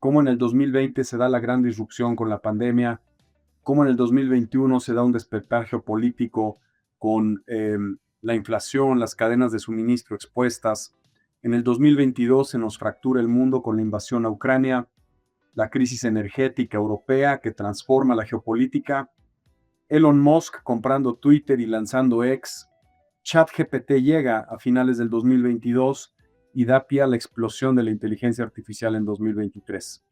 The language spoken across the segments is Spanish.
cómo en el 2020 se da la gran disrupción con la pandemia, cómo en el 2021 se da un despertar geopolítico con la inflación, las cadenas de suministro expuestas. En el 2022 se nos fractura el mundo con la invasión a Ucrania, la crisis energética europea que transforma la geopolítica, Elon Musk comprando Twitter y lanzando X, ChatGPT llega a finales del 2022 y da pie a la explosión de la inteligencia artificial en 2023.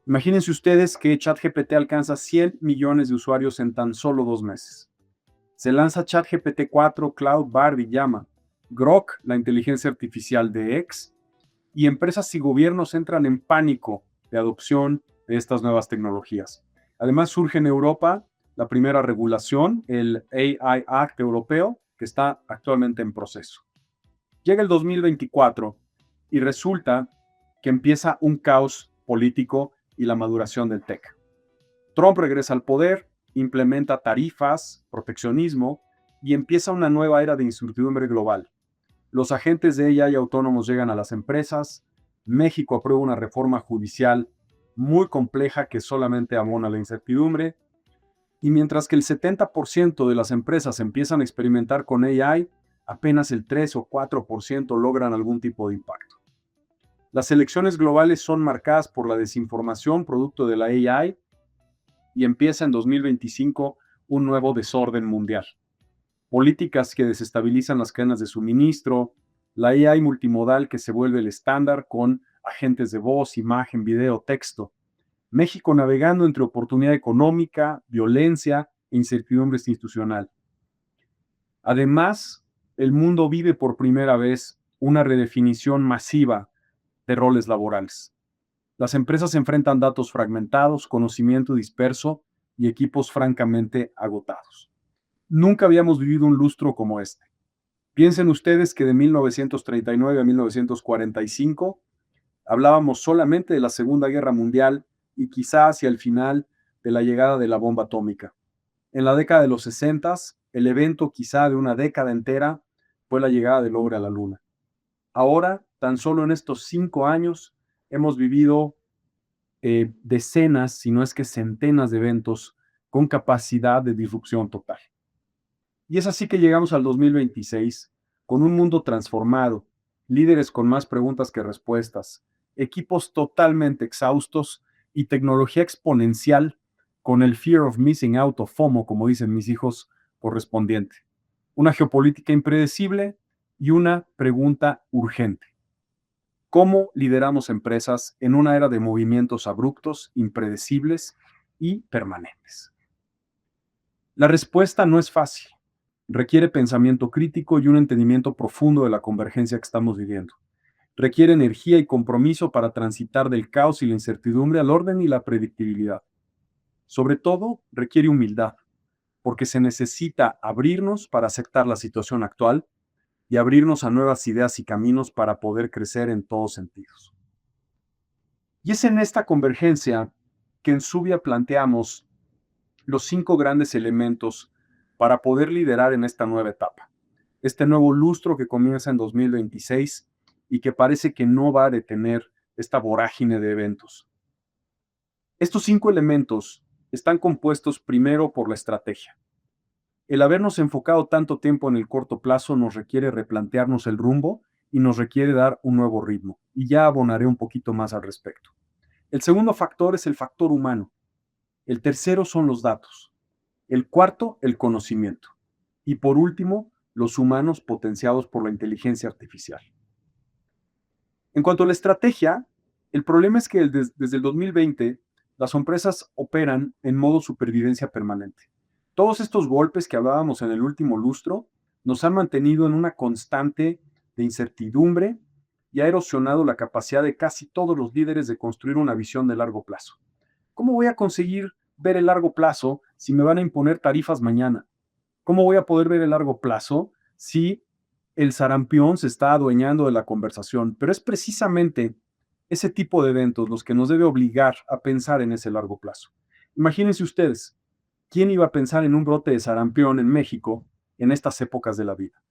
Imagínense ustedes que ChatGPT alcanza 100 millones de usuarios en tan solo 2 meses. Se lanza ChatGPT 4, Cloud, Bard y Llama, Grok, la inteligencia artificial de X, y empresas y gobiernos entran en pánico de adopción de estas nuevas tecnologías. Además surge en Europa la primera regulación, el AI Act europeo, que está actualmente en proceso. Llega el 2024 y resulta que empieza un caos político y la maduración del TEC. Trump regresa al poder, implementa tarifas, proteccionismo y empieza una nueva era de incertidumbre global. Los agentes de AI autónomos llegan a las empresas, México aprueba una reforma judicial muy compleja que solamente abona la incertidumbre, y mientras que el 70% de las empresas empiezan a experimentar con AI, apenas el 3 o 4% logran algún tipo de impacto. Las elecciones globales son marcadas por la desinformación producto de la AI y empieza en 2025 un nuevo desorden mundial. Políticas que desestabilizan las cadenas de suministro, la AI multimodal que se vuelve el estándar con agentes de voz, imagen, video, texto. México navegando entre oportunidad económica, violencia e incertidumbre institucional. Además, el mundo vive por primera vez una redefinición masiva de roles laborales. Las empresas enfrentan datos fragmentados, conocimiento disperso y equipos francamente agotados. Nunca habíamos vivido un lustro como este. Piensen ustedes que de 1939 a 1945 hablábamos solamente de la Segunda Guerra Mundial y quizá hacia el final de la llegada de la bomba atómica. En la década de los 60, el evento quizá de una década entera fue la llegada del hombre a la Luna. Ahora, tan solo en estos 5 años, hemos vivido decenas, si no es que centenas de eventos con capacidad de disrupción total. Y es así que llegamos al 2026 con un mundo transformado, líderes con más preguntas que respuestas, equipos totalmente exhaustos y tecnología exponencial con el fear of missing out o FOMO, como dicen mis hijos, correspondiente. Una geopolítica impredecible y una pregunta urgente. ¿Cómo lideramos empresas en una era de movimientos abruptos, impredecibles y permanentes? La respuesta no es fácil. Requiere pensamiento crítico y un entendimiento profundo de la convergencia que estamos viviendo. Requiere energía y compromiso para transitar del caos y la incertidumbre al orden y la predictibilidad. Sobre todo, requiere humildad, porque se necesita abrirnos para aceptar la situación actual y abrirnos a nuevas ideas y caminos para poder crecer en todos sentidos. Y es en esta convergencia que en Subia planteamos los 5 grandes elementos para poder liderar en esta nueva etapa. Este nuevo lustro que comienza en 2026 y que parece que no va a detener esta vorágine de eventos. Estos 5 elementos están compuestos primero por la estrategia. El habernos enfocado tanto tiempo en el corto plazo nos requiere replantearnos el rumbo y nos requiere dar un nuevo ritmo. Y ya abonaré un poquito más al respecto. El segundo factor es el factor humano. El tercero son los datos. El cuarto, el conocimiento. Y por último, los humanos potenciados por la inteligencia artificial. En cuanto a la estrategia, el problema es que desde el 2020 las empresas operan en modo supervivencia permanente. Todos estos golpes que hablábamos en el último lustro nos han mantenido en una constante de incertidumbre y ha erosionado la capacidad de casi todos los líderes de construir una visión de largo plazo. ¿Cómo voy a conseguir ver el largo plazo si me van a imponer tarifas mañana? ¿Cómo voy a poder ver el largo plazo si el sarampión se está adueñando de la conversación? Pero es precisamente ese tipo de eventos los que nos debe obligar a pensar en ese largo plazo. Imagínense ustedes, ¿quién iba a pensar en un brote de sarampión en México en estas épocas de la vida?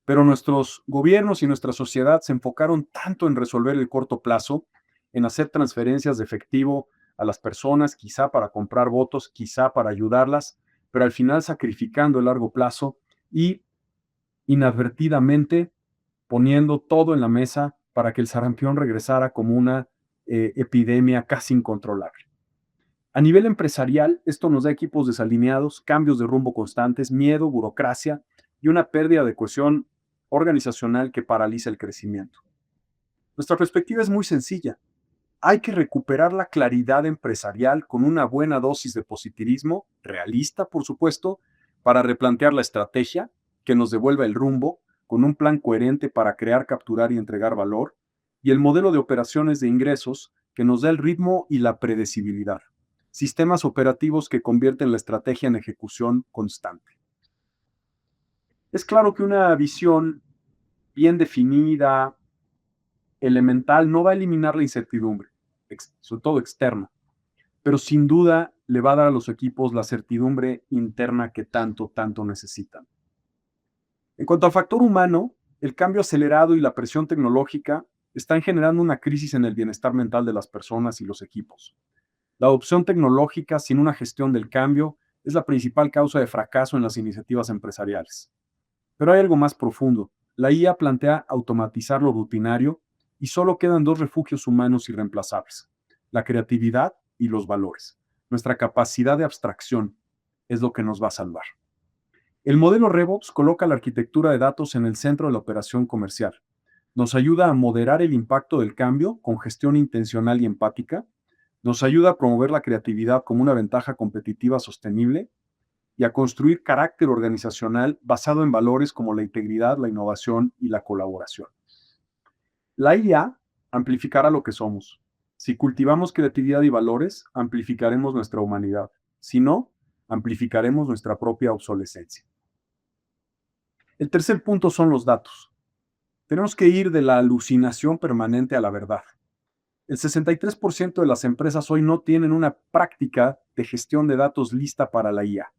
Pero nuestros gobiernos y nuestra sociedad se enfocaron tanto en resolver el corto plazo en hacer transferencias de efectivo a las personas, quizá para comprar votos, quizá para ayudarlas, pero al final sacrificando el largo plazo y inadvertidamente poniendo todo en la mesa para que el sarampión regresara como una epidemia casi incontrolable. A nivel empresarial, esto nos da equipos desalineados, cambios de rumbo constantes, miedo, burocracia y una pérdida de cohesión organizacional que paraliza el crecimiento. Nuestra perspectiva es muy sencilla. Hay que recuperar la claridad empresarial con una buena dosis de positivismo, realista, por supuesto, para replantear la estrategia que nos devuelva el rumbo, con un plan coherente para crear, capturar y entregar valor, y el modelo de operaciones de ingresos que nos da el ritmo y la predecibilidad. Sistemas operativos que convierten la estrategia en ejecución constante. Es claro que una visión bien definida, elemental, no va a eliminar la incertidumbre, sobre todo externa, pero sin duda le va a dar a los equipos la certidumbre interna que tanto necesitan. En cuanto al factor humano, el cambio acelerado y la presión tecnológica están generando una crisis en el bienestar mental de las personas y los equipos. La adopción tecnológica sin una gestión del cambio es la principal causa de fracaso en las iniciativas empresariales. Pero hay algo más profundo. La IA plantea automatizar lo rutinario y solo quedan dos refugios humanos irreemplazables: la creatividad y los valores. Nuestra capacidad de abstracción es lo que nos va a salvar. El modelo RevOps coloca la arquitectura de datos en el centro de la operación comercial. Nos ayuda a moderar el impacto del cambio con gestión intencional y empática. Nos ayuda a promover la creatividad como una ventaja competitiva sostenible y a construir carácter organizacional basado en valores como la integridad, la innovación y la colaboración. La IA amplificará lo que somos. Si cultivamos creatividad y valores, amplificaremos nuestra humanidad. Si no, amplificaremos nuestra propia obsolescencia. El tercer punto son los datos. Tenemos que ir de la alucinación permanente a la verdad. El 63% de las empresas hoy no tienen una práctica de gestión de datos lista para la IA.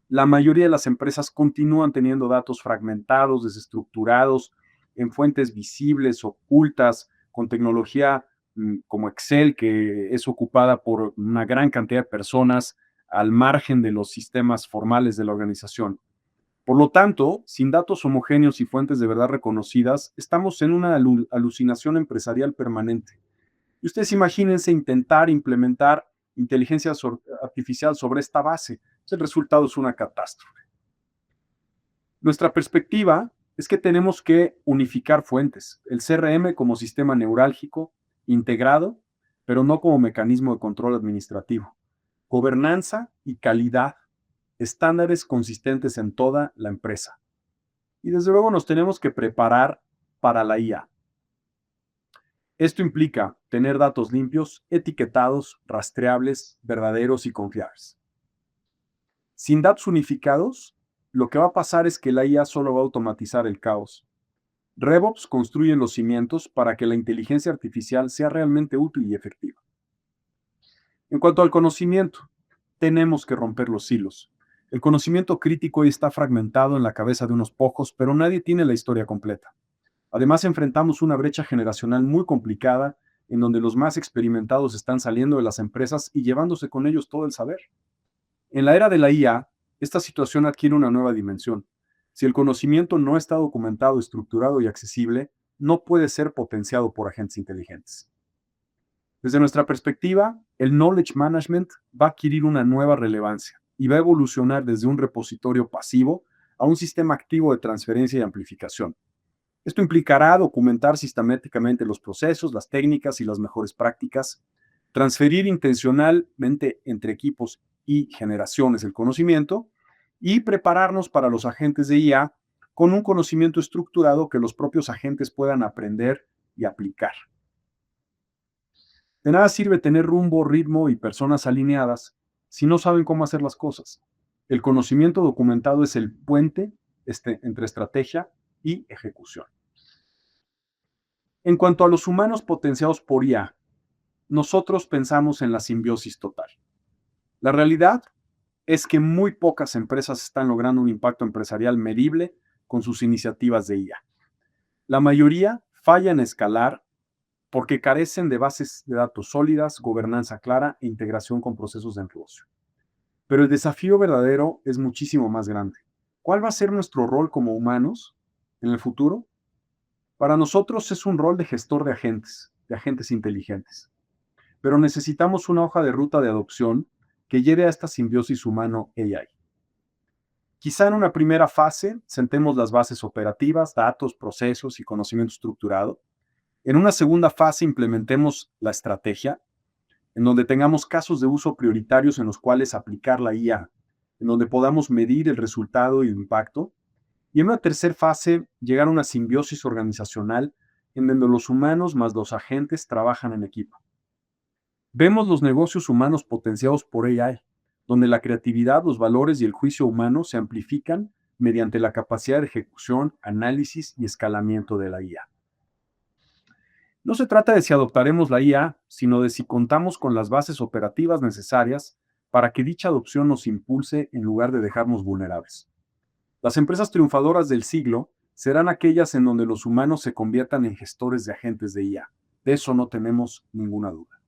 La mayoría de las empresas continúan teniendo datos fragmentados, desestructurados, en fuentes visibles, ocultas, con tecnología como Excel, que es ocupada por una gran cantidad de personas al margen de los sistemas formales de la organización. Por lo tanto, sin datos homogéneos y fuentes de verdad reconocidas, estamos en una alucinación empresarial permanente. Y ustedes imagínense intentar implementar inteligencia artificial sobre esta base. El resultado es una catástrofe. Nuestra perspectiva es que tenemos que unificar fuentes, el CRM como sistema neurálgico, integrado, pero no como mecanismo de control administrativo. Gobernanza y calidad, estándares consistentes en toda la empresa. Y desde luego nos tenemos que preparar para la IA. Esto implica tener datos limpios, etiquetados, rastreables, verdaderos y confiables. Sin datos unificados, lo que va a pasar es que la IA solo va a automatizar el caos. RevOps construye los cimientos para que la inteligencia artificial sea realmente útil y efectiva. En cuanto al conocimiento, tenemos que romper los hilos. El conocimiento crítico hoy está fragmentado en la cabeza de unos pocos, pero nadie tiene la historia completa. Además, enfrentamos una brecha generacional muy complicada en donde los más experimentados están saliendo de las empresas y llevándose con ellos todo el saber. En la era de la IA, esta situación adquiere una nueva dimensión. Si el conocimiento no está documentado, estructurado y accesible, no puede ser potenciado por agentes inteligentes. Desde nuestra perspectiva, el knowledge management va a adquirir una nueva relevancia y va a evolucionar desde un repositorio pasivo a un sistema activo de transferencia y amplificación. Esto implicará documentar sistemáticamente los procesos, las técnicas y las mejores prácticas, transferir intencionalmente entre equipos y generaciones el conocimiento y prepararnos para los agentes de IA con un conocimiento estructurado que los propios agentes puedan aprender y aplicar. De nada sirve tener rumbo, ritmo y personas alineadas si no saben cómo hacer las cosas. El conocimiento documentado es el puente entre estrategia y ejecución. En cuanto a los humanos potenciados por IA, nosotros pensamos en la simbiosis total. La realidad es que muy pocas empresas están logrando un impacto empresarial medible con sus iniciativas de IA. La mayoría falla en escalar porque carecen de bases de datos sólidas, gobernanza clara e integración con procesos de negocio. Pero el desafío verdadero es muchísimo más grande. ¿Cuál va a ser nuestro rol como humanos en el futuro? Para nosotros es un rol de gestor de agentes inteligentes. Pero necesitamos una hoja de ruta de adopción que lleve a esta simbiosis humano-AI. Quizá en una primera fase sentemos las bases operativas, datos, procesos y conocimiento estructurado. En una segunda fase implementemos la estrategia, en donde tengamos casos de uso prioritarios en los cuales aplicar la IA, en donde podamos medir el resultado y el impacto. Y en una tercera fase, llegar a una simbiosis organizacional en donde los humanos más los agentes trabajan en equipo. Vemos los negocios humanos potenciados por AI, donde la creatividad, los valores y el juicio humano se amplifican mediante la capacidad de ejecución, análisis y escalamiento de la IA. No se trata de si adoptaremos la IA, sino de si contamos con las bases operativas necesarias para que dicha adopción nos impulse en lugar de dejarnos vulnerables. Las empresas triunfadoras del siglo serán aquellas en donde los humanos se conviertan en gestores de agentes de IA. De eso no tenemos ninguna duda.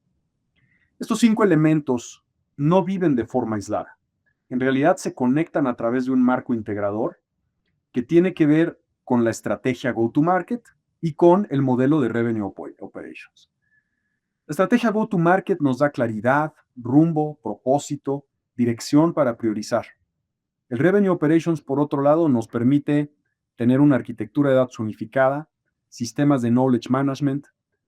Estos 5 elementos no viven de forma aislada. En realidad se conectan a través de un marco integrador que tiene que ver con la estrategia go-to-market y con el modelo de Revenue Operations. La estrategia go-to-market nos da claridad, rumbo, propósito, dirección para priorizar. El Revenue Operations, por otro lado, nos permite tener una arquitectura de datos unificada, sistemas de knowledge management,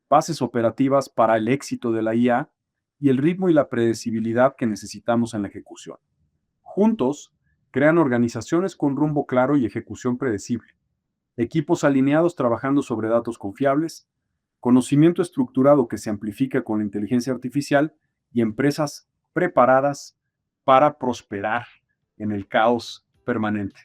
bases operativas para el éxito de la IA y el ritmo y la predecibilidad que necesitamos en la ejecución. Juntos, crean organizaciones con rumbo claro y ejecución predecible, equipos alineados trabajando sobre datos confiables, conocimiento estructurado que se amplifica con la inteligencia artificial y empresas preparadas para prosperar en el caos permanente.